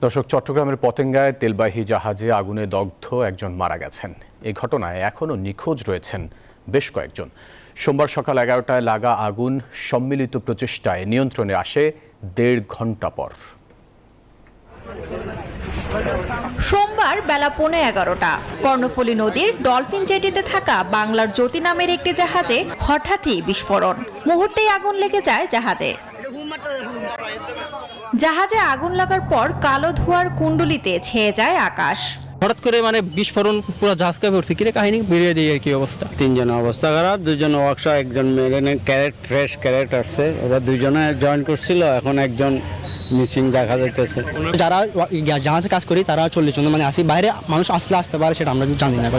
দর্শক, চট্টগ্রামের পতেঙ্গায় তেলবাহী জাহাজে আগুনে দগ্ধ একজন মারা গেছেন। এই ঘটনায় এখনও নিখোঁজ রয়েছেন বেশ কয়েকজন। সোমবার সকাল 11টায় লাগা আগুন সম্মিলিত প্রচেষ্টায় নিয়ন্ত্রণে আসে 1.5 ঘণ্টা পর। সোমবার বেলা 11:15টা কর্ণফুলী নদীর ডলফিন জেটিতে থাকা বাংলার জ্যোতি নামের একটি জাহাজে হঠাৎই বিস্ফোরণ। মুহূর্তেই আগুন লেগে যায় জাহাজে। জাহাজে আগুন লাগার পর কালো ধোঁয়ার কুণ্ডলিতে ছেয়ে যায় আকাশ। হঠাৎ করে বিস্ফোরণ, পুরো জাহাজ কাঁপে উঠছে। কিরে কাহিনী বেরিয়ে দিয়ে কি অবস্থা? তিনজন অবস্থা খারাপ, দুজন ওয়ার্কশপ, একজন মেরিনে ফ্রেশ ক্যারেট আসছে। ওরা দুজনে জয়েন করছিল, এখন একজন মিসিং দেখা যাইতেছে। যারা জাহাজে কাজ করি তারা 40 জন আসি। বাইরে মানুষ আসতে পারে সেটা আমরা জানি না।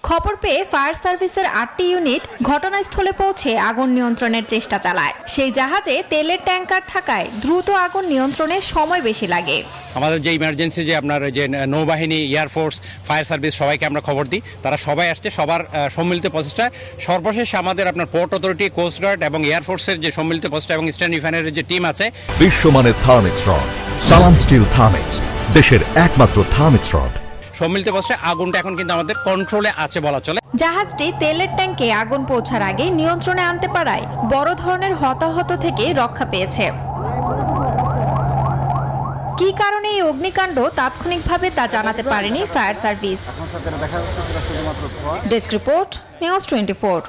খবর পেয়ে ফায়ার সার্ভিসের 8টি ইউনিট ঘটনাস্থলে পৌঁছে আগুন নিয়ন্ত্রণের চেষ্টা চালায়। সেই জাহাজে তেলের ট্যাঙ্কার থাকায় দ্রুত আগুন নিয়ন্ত্রণে সময় বেশি লাগে। আমাদের যে ইমার্জেন্সি যে আপনার যে নৌবাহিনী, এয়ারফোর্স, ফায়ার সার্ভিস সবাইকে আমরা খবর দিই, তারা সবাই আসছে। সবার সম্মিলিত প্রচেষ্টায় সর্বশেষ আমাদের আপনার পোর্ট অথরিটি, কোস্টগার্ড এবং এয়ারফোর্সের যে সম্মিলিত প্রচেষ্টা এবং ইস্টার্ন রিফাইনারির যে টিম আছে। বিশ্বমানের থার্মিক্স রড, সালাম স্টিল থার্মিক্স, দেশের একমাত্র থার্মিক্স রড। সম্মিলিত প্রচেষ্টায় আগুনটা এখন কিন্তু আমাদের কন্ট্রোলে আছে বলা চলে। জাহাজটি তেলের ট্যাঙ্কে আগুন পৌঁছার আগে নিয়ন্ত্রণে আনতে পারায় বড় ধরনের হতাহত থেকে রক্ষা পেয়েছে। কি কারণে এই অগ্নিকাণ্ড তাৎক্ষণিকভাবে তা জানাতে পারেনি fire service. Desk report, news 24।